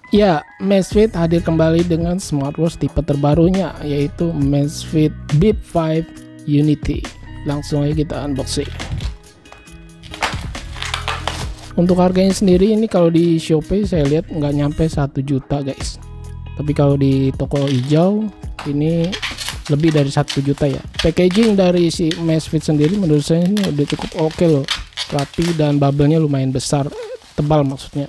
Ya, Amazfit hadir kembali dengan smartwatch tipe terbarunya, yaitu Amazfit Bip 5 Unity. Langsung aja kita unboxing. Untuk harganya sendiri ini kalau di Shopee saya lihat nggak nyampe 1 juta guys. Tapi kalau di toko hijau ini lebih dari 1 juta ya. Packaging dari si Amazfit sendiri menurut saya ini udah cukup oke loh. Rapi dan bubble-nya lumayan besar, tebal maksudnya.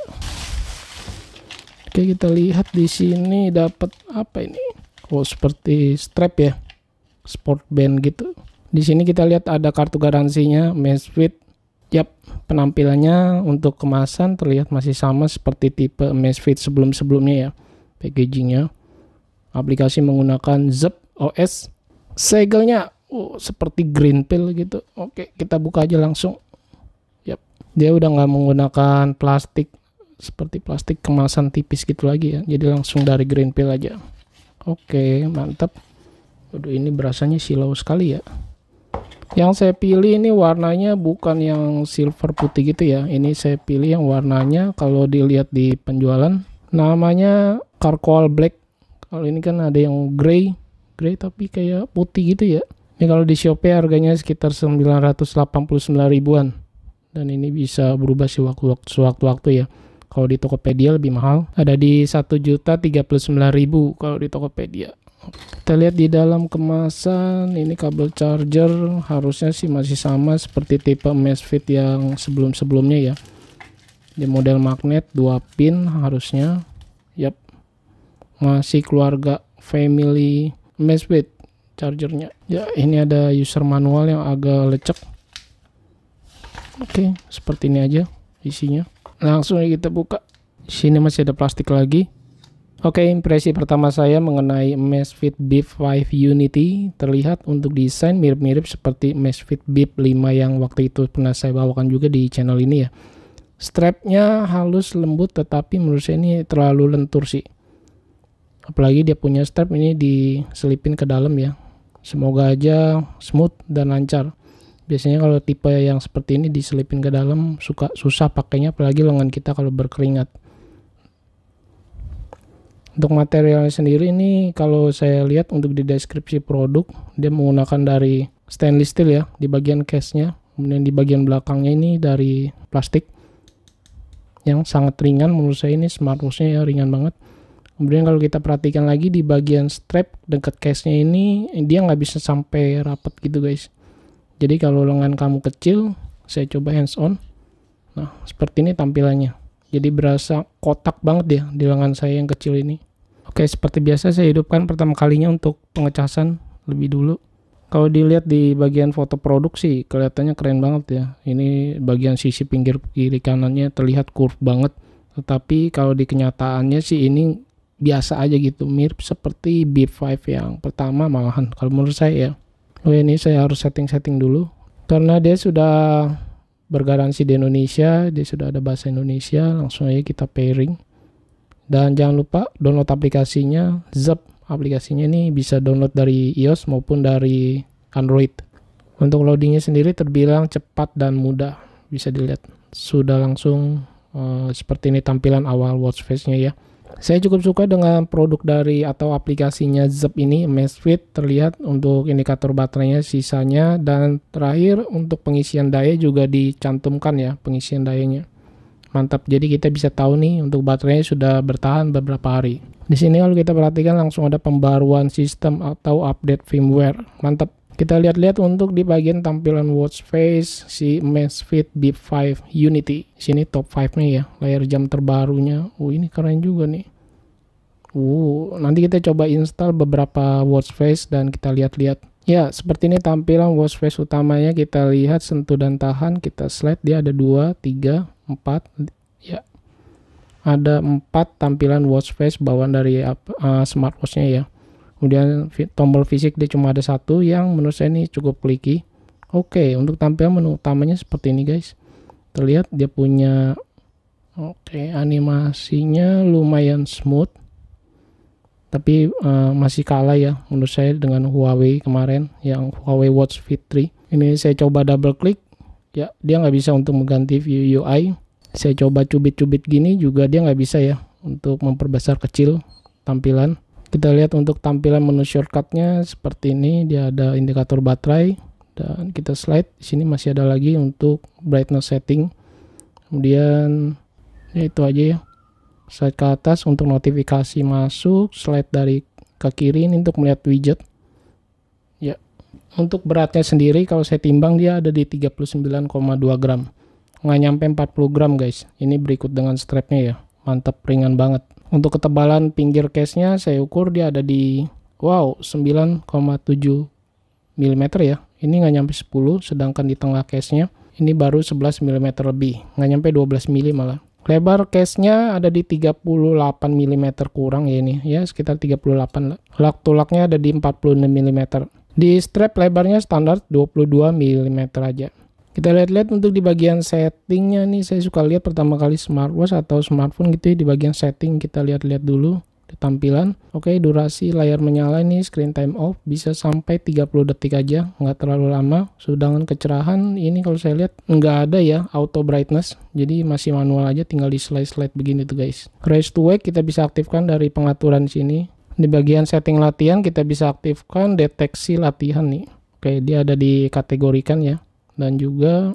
Oke, kita lihat di sini dapat apa ini? Oh, seperti strap ya. Sport band gitu. Di sini kita lihat ada kartu garansinya Amazfit. Yap, penampilannya untuk kemasan terlihat masih sama seperti tipe Amazfit sebelum-sebelumnya ya. Packagingnya. Aplikasi menggunakan Zepp OS. Segelnya seperti green pill gitu. Oke, kita buka aja langsung. Yap, dia udah nggak menggunakan plastik seperti plastik kemasan tipis gitu lagi ya, jadi langsung dari green pill aja. Oke, mantap. Waduh, ini berasanya silau sekali ya. Yang saya pilih ini warnanya bukan yang silver putih gitu ya, ini saya pilih yang warnanya kalau dilihat di penjualan namanya charcoal black. Kalau ini kan ada yang grey tapi kayak putih gitu ya. Ini kalau di Shopee harganya sekitar 989 ribuan, dan ini bisa berubah sih waktu-waktu ya. Kalau di Tokopedia lebih mahal, ada di 1.039.000 kalau di Tokopedia. Kita lihat di dalam kemasan, ini kabel charger harusnya sih masih sama seperti tipe Amazfit yang sebelum-sebelumnya ya. Di model magnet 2 pin harusnya. Yap, masih keluarga family Amazfit chargernya. Ya, ini ada user manual yang agak lecek. Oke, seperti ini aja isinya. Langsung kita buka. Sini masih ada plastik lagi. Oke, impresi pertama saya mengenai Amazfit Bip 5 Unity, terlihat untuk desain mirip-mirip seperti Amazfit Bip 5 yang waktu itu pernah saya bawakan juga di channel ini ya. Strapnya halus lembut, tetapi menurut saya ini terlalu lentur sih. Apalagi dia punya strap ini diselipin ke dalam ya. Semoga aja smooth dan lancar. Biasanya kalau tipe yang seperti ini diselipin ke dalam suka susah pakainya, apalagi lengan kita kalau berkeringat. Untuk materialnya sendiri ini kalau saya lihat untuk di deskripsi produk, dia menggunakan dari stainless steel ya di bagian case-nya. Kemudian di bagian belakangnya ini dari plastik yang sangat ringan. Menurut saya ini smartwatch-nya ya ringan banget. Kemudian kalau kita perhatikan lagi di bagian strap dekat case-nya ini, dia nggak bisa sampai rapat gitu guys. Jadi kalau lengan kamu kecil, saya coba hands on. Nah, seperti ini tampilannya. Jadi berasa kotak banget ya di lengan saya yang kecil ini. Oke, seperti biasa saya hidupkan pertama kalinya untuk pengecasan lebih dulu. Kalau dilihat di bagian foto produk sih kelihatannya keren banget ya. Ini bagian sisi pinggir kiri kanannya terlihat curve banget. Tetapi kalau di kenyataannya sih ini biasa aja gitu. Mirip seperti Bip 5 yang pertama malahan kalau menurut saya ya. Oh, ini saya harus setting dulu karena dia sudah bergaransi di Indonesia, dia sudah ada bahasa Indonesia. Langsung aja kita pairing, dan jangan lupa download aplikasinya. Zepp aplikasinya ini bisa download dari iOS maupun dari Android. Untuk loadingnya sendiri terbilang cepat dan mudah, bisa dilihat sudah langsung seperti ini tampilan awal watch face-nya ya. Saya cukup suka dengan produk dari atau aplikasinya Zepp ini, Amazfit. Terlihat untuk indikator baterainya, sisanya, dan terakhir untuk pengisian daya juga dicantumkan ya, pengisian dayanya. Mantap, jadi kita bisa tahu nih untuk baterainya sudah bertahan beberapa hari. Di sini kalau kita perhatikan langsung ada pembaruan sistem atau update firmware. Mantap. Kita lihat-lihat untuk di bagian tampilan watch face si Amazfit Bip 5 Unity. Sini top 5-nya ya, layar jam terbarunya. Ini keren juga nih. Nanti kita coba install beberapa watch face dan kita lihat-lihat. Ya, seperti ini tampilan watch face utamanya. Kita lihat sentuh dan tahan, kita slide, dia ada 2, 3, 4. Ya. Ada 4 tampilan watch face bawaan dari smartwatch-nya ya. Kemudian tombol fisik dia cuma ada 1 yang menurut saya ini cukup clicky. Oke, untuk tampilan menu utamanya seperti ini guys. Terlihat dia punya animasinya lumayan smooth. Tapi masih kalah ya menurut saya dengan Huawei kemarin yang Huawei Watch Fit 3. Ini saya coba double klik. Ya, dia nggak bisa untuk mengganti view UI. Saya coba cubit-cubit gini juga dia nggak bisa ya untuk memperbesar kecil tampilan. Kita lihat untuk tampilan menu shortcutnya seperti ini. Dia ada indikator baterai, dan kita slide. Di sini masih ada lagi untuk brightness setting. Kemudian ya itu aja ya. Slide ke atas untuk notifikasi masuk, slide dari ke kiri ini untuk melihat widget. Ya. Untuk beratnya sendiri kalau saya timbang dia ada di 39,2 gram. Nggak nyampe 40 gram guys. Ini berikut dengan strapnya ya. Mantap, ringan banget. Untuk ketebalan pinggir case-nya saya ukur dia ada di 9,7 mm ya. Ini nggak nyampe 10, sedangkan di tengah case-nya ini baru 11 mm lebih. Nggak nyampe 12 mm malah. Lebar case-nya ada di 38 mm kurang ya ini. Ya sekitar 38 lah. Lak-tulaknya ada di 46 mm. Di strap lebarnya standar 22 mm aja. Kita lihat-lihat untuk di bagian settingnya nih, saya suka lihat pertama kali smartwatch atau smartphone gitu ya, di bagian setting kita lihat-lihat dulu di tampilan. Oke, durasi layar menyala ini, screen time off bisa sampai 30 detik aja, nggak terlalu lama. Sedangkan kecerahan ini kalau saya lihat nggak ada ya auto brightness, jadi masih manual aja, tinggal di slide-slide begini tuh guys. Raise to wake kita bisa aktifkan dari pengaturan sini. Di bagian setting latihan kita bisa aktifkan deteksi latihan nih. Oke, dia ada dikategorikan ya. Dan juga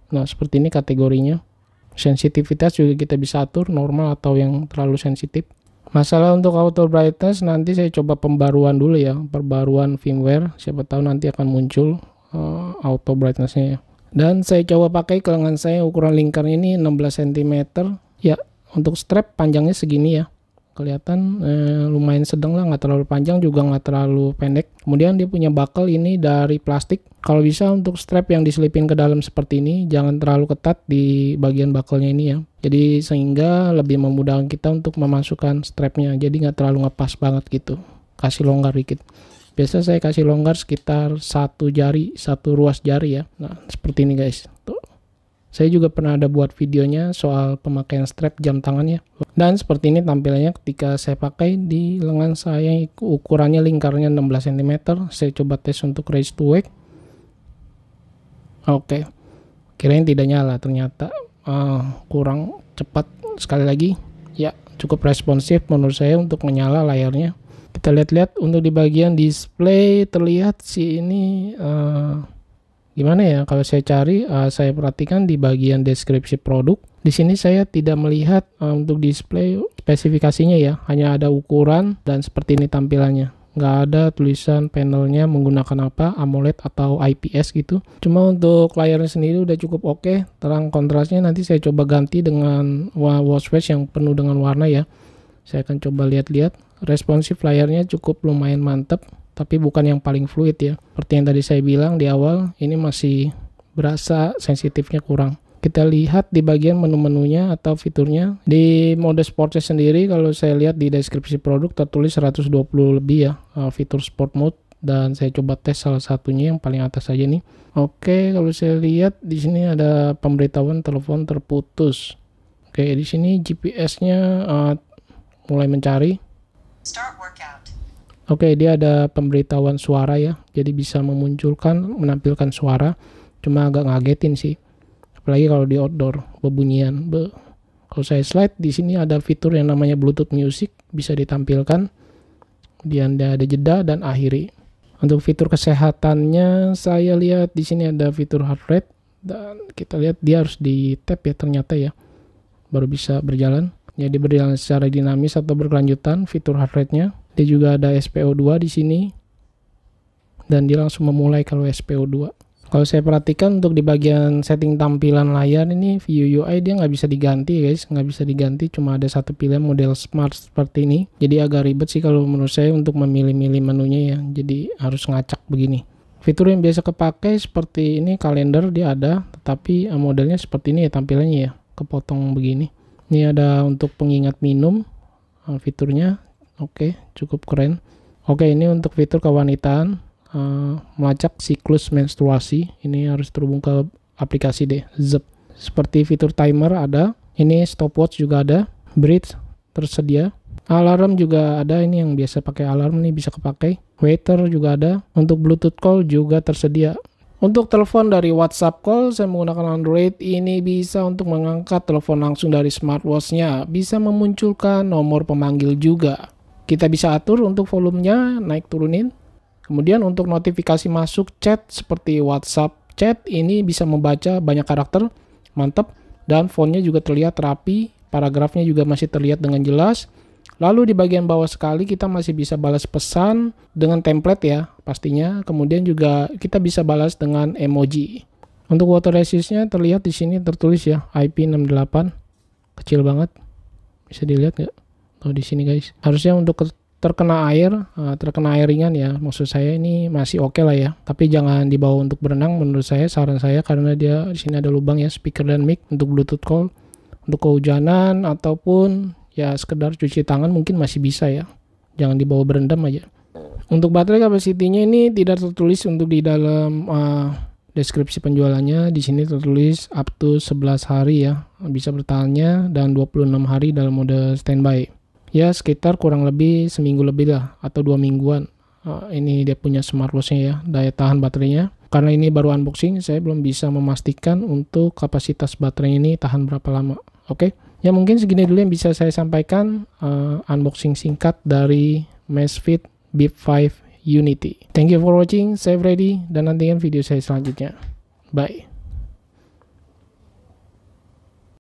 nah seperti ini kategorinya. Sensitivitas juga kita bisa atur normal atau yang terlalu sensitif. Masalah untuk auto brightness nanti saya coba pembaruan dulu ya, perbaruan firmware, siapa tahu nanti akan muncul auto brightnessnya ya. Dan saya coba pakai ke lengan saya, ukuran lingkarnya ini 16 cm ya. Untuk strap panjangnya segini ya, kelihatan lumayan sedang lah, nggak terlalu panjang juga nggak terlalu pendek. Kemudian dia punya buckle ini dari plastik. Kalau bisa untuk strap yang diselipin ke dalam seperti ini, jangan terlalu ketat di bagian buckle-nya ini ya. Jadi sehingga lebih memudahkan kita untuk memasukkan strapnya, jadi nggak terlalu ngepas banget gitu. Kasih longgar dikit. Biasa saya kasih longgar sekitar satu ruas jari ya. Nah seperti ini guys. Tuh. Saya juga pernah ada buat videonya soal pemakaian strap jam tangan ya. Dan seperti ini tampilannya ketika saya pakai di lengan saya, ukurannya lingkarnya 16 cm. Saya coba tes untuk raise to wake. Oke, kirain tidak nyala, ternyata kurang cepat. Sekali lagi ya, cukup responsif menurut saya untuk menyala layarnya. Kita lihat-lihat untuk di bagian display, terlihat sih ini gimana ya, kalau saya cari, saya perhatikan di bagian deskripsi produk. Di sini saya tidak melihat untuk display spesifikasinya ya, hanya ada ukuran dan seperti ini tampilannya. Nggak ada tulisan panelnya menggunakan apa, AMOLED atau IPS gitu. Cuma untuk layarnya sendiri udah cukup oke. Terang kontrasnya nanti saya coba ganti dengan watchface yang penuh dengan warna ya. Saya akan coba lihat-lihat. Responsif layarnya cukup lumayan mantap, tapi bukan yang paling fluid ya. Seperti yang tadi saya bilang di awal, ini masih berasa sensitifnya kurang. Kita lihat di bagian menu-menunya atau fiturnya. Di mode sportnya sendiri, kalau saya lihat di deskripsi produk tertulis 120 lebih ya fitur sport mode, dan saya coba tes salah satunya yang paling atas aja nih. Oke, kalau saya lihat di sini ada pemberitahuan telepon terputus. Oke, di sini GPS-nya mulai mencari. Start workout. Oke, dia ada pemberitahuan suara ya, jadi bisa menampilkan suara, cuma agak ngagetin sih. Apalagi kalau di outdoor bebunyian. Kalau saya slide di sini ada fitur yang namanya Bluetooth Music, bisa ditampilkan. Kemudian ada jeda dan akhiri. Untuk fitur kesehatannya saya lihat di sini ada fitur heart rate, dan kita lihat dia harus di tap ya ternyata ya, baru bisa berjalan. Jadi berjalan secara dinamis atau berkelanjutan fitur heart rate-nya. Dia juga ada SPO2 di sini, dan dia langsung memulai kalau SPO2. Kalau saya perhatikan untuk di bagian setting tampilan layar ini, view UI dia nggak bisa diganti guys, nggak bisa diganti, cuma ada satu pilihan model smart seperti ini. Jadi agak ribet sih kalau menurut saya untuk memilih-milih menunya ya, jadi harus ngacak begini. Fitur yang biasa kepakai seperti ini, kalender dia ada, tetapi modelnya seperti ini ya tampilannya ya, kepotong begini. Ini ada untuk pengingat minum fiturnya, oke, cukup keren. Oke, ini untuk fitur kewanitaan. Melacak siklus menstruasi, ini harus terhubung ke aplikasi deh, Zep. Seperti fitur timer ada, ini stopwatch juga ada, breathe tersedia, alarm juga ada, ini yang biasa pakai alarm nih bisa kepakai, waiter juga ada, untuk Bluetooth call juga tersedia. Untuk telepon dari WhatsApp call, saya menggunakan Android. Ini bisa untuk mengangkat telepon langsung dari smartwatch-nya. Bisa memunculkan nomor pemanggil juga. Kita bisa atur untuk volumenya, naik turunin. Kemudian untuk notifikasi masuk chat seperti WhatsApp chat, ini bisa membaca banyak karakter. Mantap. Dan fontnya juga terlihat rapi. Paragrafnya juga masih terlihat dengan jelas. Lalu di bagian bawah sekali kita masih bisa balas pesan dengan template ya pastinya. Kemudian juga kita bisa balas dengan emoji. Untuk water resistnya terlihat di sini tertulis ya IP68, kecil banget. Bisa dilihat nggak? Oh di sini guys. Harusnya untuk terkena air ringan ya. Maksud saya ini masih oke lah ya. Tapi jangan dibawa untuk berenang menurut saya, saran saya, karena dia di sini ada lubang ya, speaker dan mic untuk Bluetooth call. Untuk kehujanan ataupun ya sekedar cuci tangan mungkin masih bisa ya, jangan dibawa berendam aja. Untuk baterai kapasitinya ini tidak tertulis untuk di dalam deskripsi penjualannya. Di sini tertulis up to 11 hari ya bisa bertahannya, dan 26 hari dalam mode standby ya, sekitar kurang lebih seminggu lebih lah atau 2 mingguan. Ini dia punya smartwatch-nya ya, daya tahan baterainya. Karena ini baru unboxing, saya belum bisa memastikan untuk kapasitas baterai ini tahan berapa lama. Oke. Ya mungkin segini dulu yang bisa saya sampaikan, unboxing singkat dari Amazfit Bip 5 Unity. Thank you for watching, saya Freddy, dan nantikan video saya selanjutnya. Bye.